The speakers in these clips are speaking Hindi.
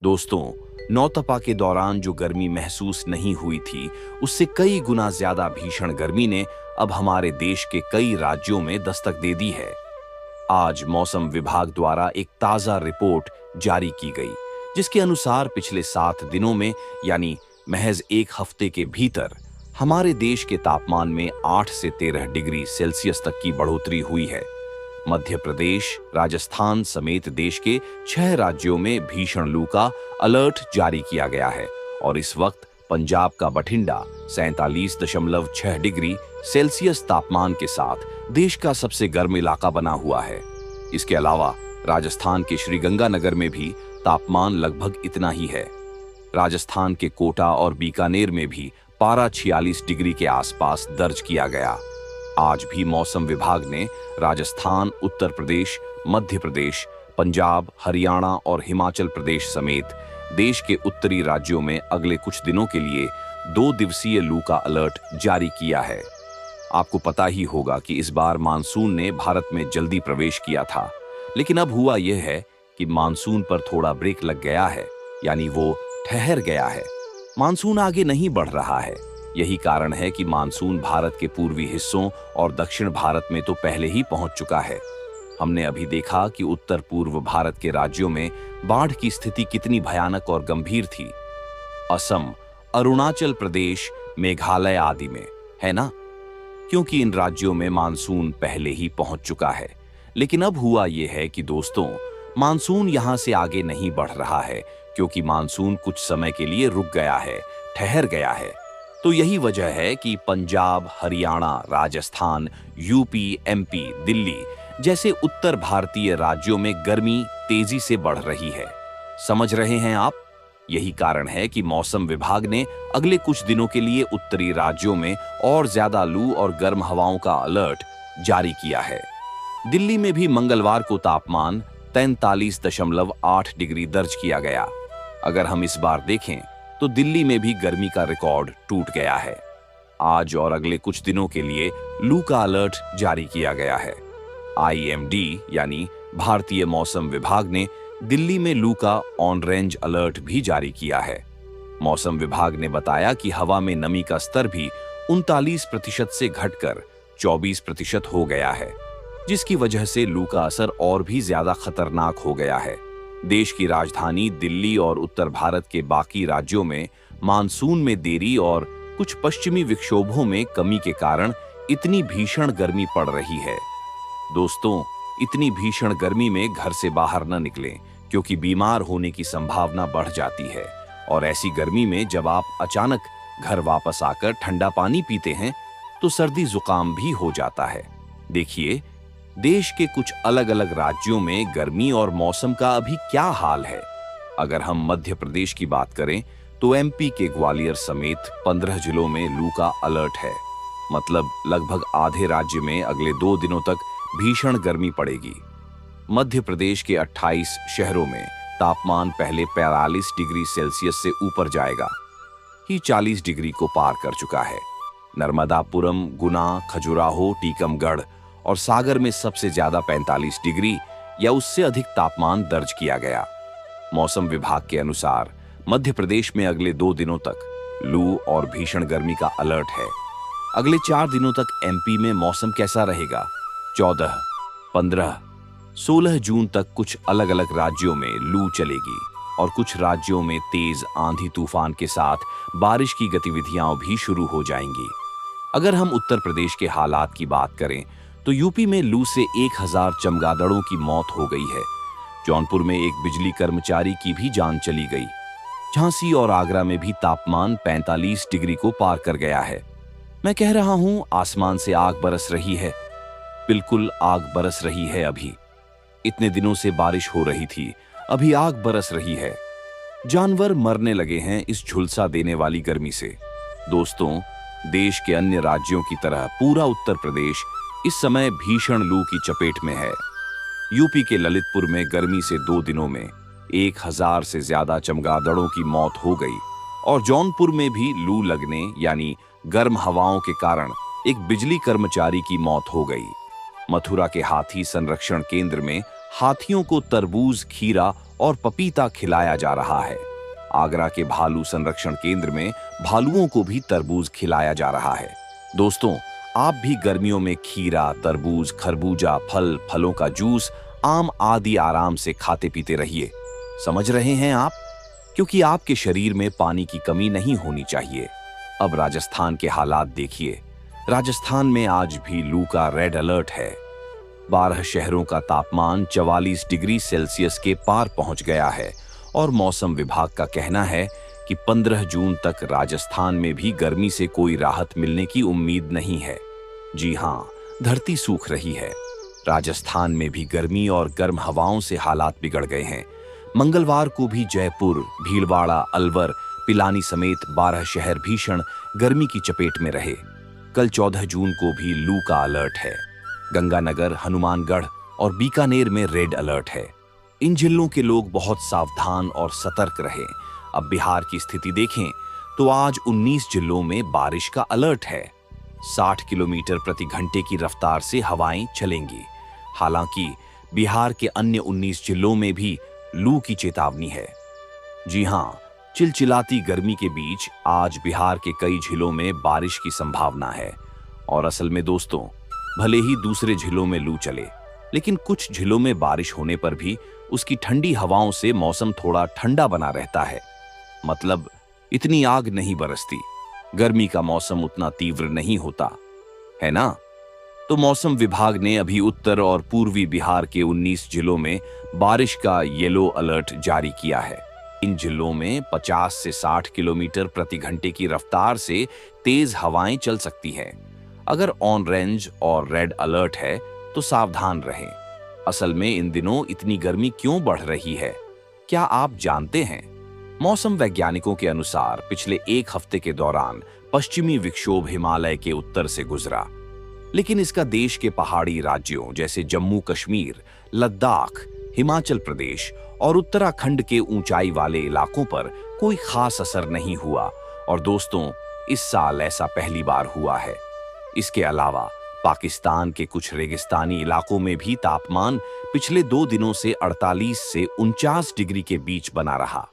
दोस्तों, नौतपा के दौरान जो गर्मी महसूस नहीं हुई थी, उससे कई गुना ज्यादा भीषण गर्मी ने अब हमारे देश के कई राज्यों में दस्तक दे दी है। आज मौसम विभाग द्वारा एक ताजा रिपोर्ट जारी की गई, जिसके अनुसार पिछले 7 दिनों में यानी महज एक हफ्ते के भीतर हमारे देश के तापमान में 8 से 13 डिग्री सेल्सियस तक की बढ़ोतरी हुई है। मध्य प्रदेश, राजस्थान समेत देश के 6 राज्यों में भीषण लू का अलर्ट जारी किया गया है और इस वक्त पंजाब का बठिंडा 47.6 डिग्री सेल्सियस तापमान के साथ देश का सबसे गर्म इलाका बना हुआ है। इसके अलावा राजस्थान के श्रीगंगानगर में भी तापमान लगभग इतना ही है। राजस्थान के कोटा और बीकानेर में भी पारा 46 डिग्री के आसपास दर्ज किया गया। आज भी मौसम विभाग ने राजस्थान, उत्तर प्रदेश, मध्य प्रदेश, पंजाब, हरियाणा और हिमाचल प्रदेश समेत देश के उत्तरी राज्यों में अगले कुछ दिनों के लिए 2 दिवसीय लू का अलर्ट जारी किया है। आपको पता ही होगा कि इस बार मानसून ने भारत में जल्दी प्रवेश किया था, लेकिन अब हुआ यह है कि मानसून पर थोड़ा ब्रेक लग गया है, यानी वो ठहर गया है। मानसून आगे नहीं बढ़ रहा है। यही कारण है कि मानसून भारत के पूर्वी हिस्सों और दक्षिण भारत में तो पहले ही पहुंच चुका है। हमने अभी देखा कि उत्तर पूर्व भारत के राज्यों में बाढ़ की स्थिति कितनी भयानक और गंभीर थी। असम, अरुणाचल प्रदेश, मेघालय आदि में, है ना? क्योंकि इन राज्यों में मानसून पहले ही पहुंच चुका है। लेकिन अब हुआ यह है कि दोस्तों, मानसून यहां से आगे नहीं बढ़ रहा है, क्योंकि मानसून कुछ समय के लिए रुक गया है, ठहर गया है। तो यही वजह है कि पंजाब, हरियाणा, राजस्थान, यूपी, एमपी, दिल्ली जैसे उत्तर भारतीय राज्यों में गर्मी तेजी से बढ़ रही है। समझ रहे हैं आप? यही कारण है कि मौसम विभाग ने अगले कुछ दिनों के लिए उत्तरी राज्यों में और ज्यादा लू और गर्म हवाओं का अलर्ट जारी किया है। दिल्ली में भी मंगलवार को तापमान 43.8 डिग्री दर्ज किया गया। अगर हम इस बार देखें तो दिल्ली में भी गर्मी का रिकॉर्ड टूट गया है। आज और अगले कुछ दिनों के लिए लू का अलर्ट जारी किया गया है। आईएमडी यानी भारतीय मौसम विभाग ने दिल्ली में लू का ऑन रेंज अलर्ट भी जारी किया है। मौसम विभाग ने बताया कि हवा में नमी का स्तर भी 39% से घटकर 24% हो गया है, जिसकी वजह से लू का असर और भी ज्यादा खतरनाक हो गया है। देश की राजधानी दिल्ली और उत्तर भारत के बाकी राज्यों में मानसून में देरी और कुछ पश्चिमी विक्षोभों में कमी के कारण इतनी भीषण गर्मी पड़ रही है। दोस्तों, इतनी भीषण गर्मी में घर से बाहर न निकलें, क्योंकि बीमार होने की संभावना बढ़ जाती है। और ऐसी गर्मी में जब आप अचानक घर वापस आकर ठंडा पानी पीते हैं तो सर्दी जुकाम भी हो जाता है। देखिए, देश के कुछ अलग अलग राज्यों में गर्मी और मौसम का अभी क्या हाल है। अगर हम मध्य प्रदेश की बात करें तो एमपी के ग्वालियर समेत 15 जिलों में लू का अलर्ट है। मतलब लगभग आधे राज्य में अगले 2 दिनों तक भीषण गर्मी पड़ेगी। मध्य प्रदेश के 28 शहरों में तापमान पहले 45 डिग्री सेल्सियस से ऊपर जाएगा ही 40 डिग्री को पार कर चुका है। नर्मदापुरम, गुना, खजुराहो, टीकमगढ़ और सागर में सबसे ज्यादा 45 डिग्री या उससे अधिक तापमान दर्ज किया गया। मौसम विभाग के अनुसार मध्य प्रदेश में अगले 2 दिनों तक लू और भीषण गर्मी का अलर्ट है। अगले 4 दिनों तक एमपी में मौसम कैसा रहेगा? 14, 15, 16 जून तक कुछ अलग अलग राज्यों में लू चलेगी और कुछ राज्यों में तेज आंधी तूफान के साथ बारिश की गतिविधियां भी शुरू हो जाएंगी। अगर हम उत्तर प्रदेश के हालात की बात करें तो यूपी में लू से 1000 चमगादड़ों की मौत हो गई है। जौनपुर में एक बिजली कर्मचारी की भी जान चली गई। झांसी और आगरा में भी तापमान 45 डिग्री को पार कर गया है। मैं कह रहा हूं, आसमान से आग बरस रही है। बिल्कुल आग बरस रही है। अभी इतने दिनों से बारिश हो रही थी, अभी आग बरस रही है। जानवर मरने लगे हैं इस झुलसा देने वाली गर्मी से। दोस्तों, देश के अन्य राज्यों की तरह पूरा उत्तर प्रदेश इस समय भीषण लू की चपेट में है। यूपी के ललितपुर में गर्मी से 2 दिनों में 1000 से ज्यादा चमगादड़ों की मौत हो गई और जौनपुर में भी लू लगने यानी गर्म हवाओं के कारण एक बिजली कर्मचारी की मौत हो गई। मथुरा के हाथी संरक्षण केंद्र में हाथियों को तरबूज, खीरा और पपीता खिलाया जा रहा है। आगरा के भालू संरक्षण केंद्र में भालुओं को भी तरबूज खिलाया जा रहा है। दोस्तों, आप भी गर्मियों में खीरा, तरबूज, खरबूजा, फलों का जूस, आम आदि आराम से खाते पीते रहिए। समझ रहे हैं आप? क्योंकि आपके शरीर में पानी की कमी नहीं होनी चाहिए। अब राजस्थान के हालात देखिए। राजस्थान में आज भी लू का रेड अलर्ट है। 12 शहरों का तापमान 44 डिग्री सेल्सियस के पार पहुंच गया है और मौसम विभाग का कहना है कि 15 जून तक राजस्थान में भी गर्मी से कोई राहत मिलने की उम्मीद नहीं है। जी हां, धरती सूख रही है। राजस्थान में भी गर्मी और गर्म हवाओं से हालात बिगड़ गए हैं। मंगलवार को भी जयपुर, भीलवाड़ा, अलवर, पिलानी समेत 12 शहर भीषण गर्मी की चपेट में रहे। कल 14 जून को भी लू का अलर्ट है। गंगानगर, हनुमानगढ़ और बीकानेर में रेड अलर्ट है। इन जिलों के लोग बहुत सावधान और सतर्क रहें। अब बिहार की स्थिति देखें तो आज 19 जिलों में बारिश का अलर्ट है। 60 किलोमीटर प्रति घंटे की रफ्तार से हवाएं चलेंगी। हालांकि बिहार के अन्य 19 जिलों में भी लू की चेतावनी है। जी हां, चिलचिलाती गर्मी के बीच आज बिहार के कई जिलों में बारिश की संभावना है। और असल में दोस्तों, भले ही दूसरे जिलों में लू चले, लेकिन कुछ जिलों में बारिश होने पर भी उसकी ठंडी हवाओं से मौसम थोड़ा ठंडा बना रहता है। मतलब इतनी आग नहीं बरसती, गर्मी का मौसम उतना तीव्र नहीं होता, है ना? तो मौसम विभाग ने अभी उत्तर और पूर्वी बिहार के 19 जिलों में बारिश का येलो अलर्ट जारी किया है। इन जिलों में 50 से 60 किलोमीटर प्रति घंटे की रफ्तार से तेज हवाएं चल सकती हैं। अगर ऑरेंज और रेड अलर्ट है तो सावधान रहें। असल में इन दिनों इतनी गर्मी क्यों बढ़ रही है, क्या आप जानते हैं? मौसम वैज्ञानिकों के अनुसार पिछले एक हफ्ते के दौरान पश्चिमी विक्षोभ हिमालय के उत्तर से गुजरा, लेकिन इसका देश के पहाड़ी राज्यों जैसे जम्मू कश्मीर, लद्दाख, हिमाचल प्रदेश और उत्तराखंड के ऊंचाई वाले इलाकों पर कोई खास असर नहीं हुआ। और दोस्तों, इस साल ऐसा पहली बार हुआ है। इसके अलावा पाकिस्तान के कुछ रेगिस्तानी इलाकों में भी तापमान पिछले 2 दिनों से 48 से 49 डिग्री के बीच बना रहा।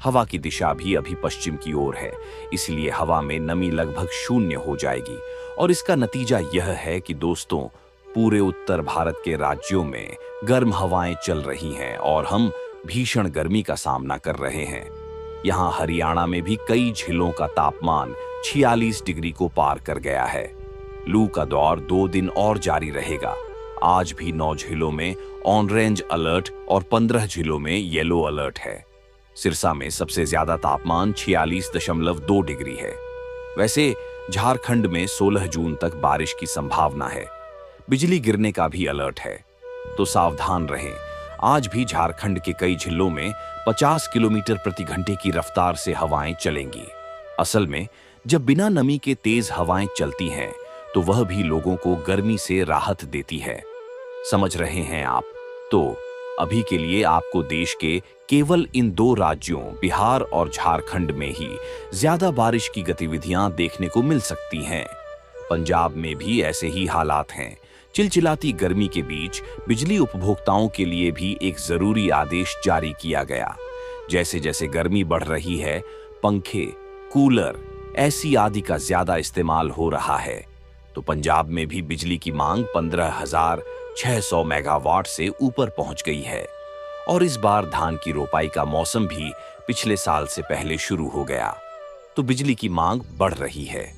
हवा की दिशा भी अभी पश्चिम की ओर है, इसलिए हवा में नमी लगभग 0 हो जाएगी। और इसका नतीजा यह है कि दोस्तों, पूरे उत्तर भारत के राज्यों में गर्म हवाएं चल रही हैं और हम भीषण गर्मी का सामना कर रहे हैं। यहाँ हरियाणा में भी कई जिलों का तापमान 46 डिग्री को पार कर गया है। लू का दौर 2 दिन और जारी रहेगा। आज भी 9 जिलों में ऑरेंज अलर्ट और 15 जिलों में येलो अलर्ट है। सिरसा में सबसे ज्यादा तापमान 46.2 डिग्री है। वैसे झारखंड में 16 जून तक बारिश की संभावना है। बिजली गिरने का भी अलर्ट है, तो सावधान रहें। आज भी झारखंड के कई जिलों में 50 किलोमीटर प्रति घंटे की रफ्तार से हवाएं चलेंगी। असल में जब बिना नमी के तेज हवाएं चलती हैं, तो वह भी लोगों को गर्मी से राहत देती है। समझ रहे हैं आप? तो अभी के लिए आपको देश के केवल इन 2 राज्यों बिहार और झारखंड में ही ज्यादा बारिश की गतिविधियां देखने को मिल सकती हैं। पंजाब में भी ऐसे ही हालात हैं। चिलचिलाती गर्मी के बीच बिजली उपभोक्ताओं के लिए भी एक जरूरी आदेश जारी किया गया। जैसे जैसे गर्मी बढ़ रही है, पंखे, कूलर, एसी आदि का ज्यादा इस्तेमाल हो रहा है। तो पंजाब में भी बिजली की मांग 15,600 मेगावाट से ऊपर पहुंच गई है। और इस बार धान की रोपाई का मौसम भी पिछले साल से पहले शुरू हो गया, तो बिजली की मांग बढ़ रही है।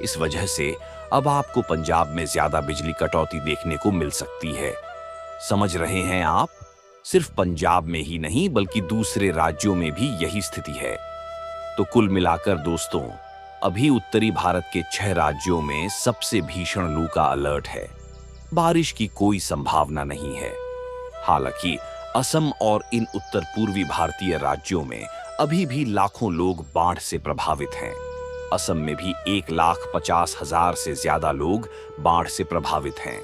इस वजह से अब आपको पंजाब में ज्यादा बिजली कटौती देखने को मिल सकती है। समझ रहे हैं आप? सिर्फ पंजाब में ही नहीं बल्कि दूसरे राज्यों में भी यही स्थिति है। तो कुल मिलाकर दोस्तों, अभी उत्तरी भारत के 6 राज्यों में सबसे भीषण लू का अलर्ट है। बारिश की कोई संभावना नहीं है। हालांकि असम और इन उत्तर पूर्वी भारतीय राज्यों में अभी भी लाखों लोग बाढ़ से प्रभावित हैं। असम में भी 1,50,000 से ज्यादा लोग बाढ़ से प्रभावित हैं।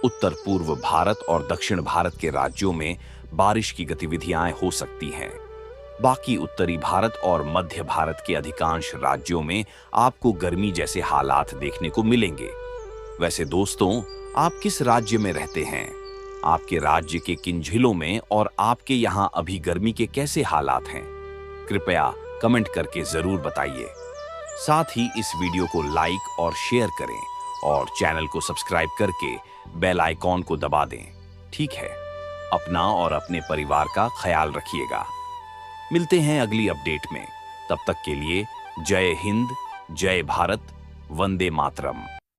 उत्तर पूर्व भारत और दक्षिण भारत के राज्यों में बारिश की गतिविधियां हो सकती हैं। बाकी उत्तरी भारत और मध्य भारत के अधिकांश राज्यों में आपको गर्मी जैसे हालात देखने को मिलेंगे। वैसे दोस्तों, आप किस राज्य में रहते हैं? आपके राज्य के किन जिलों में और आपके यहाँ अभी गर्मी के कैसे हालात हैं? कृपया कमेंट करके जरूर बताइए। साथ ही इस वीडियो को लाइक और शेयर करें और चैनल को सब्सक्राइब करके बेल आइकॉन को दबा दें। ठीक है, अपना और अपने परिवार का ख्याल रखिएगा। मिलते हैं अगली अपडेट में। तब तक के लिए जय हिंद, जय भारत, वंदे मातरम।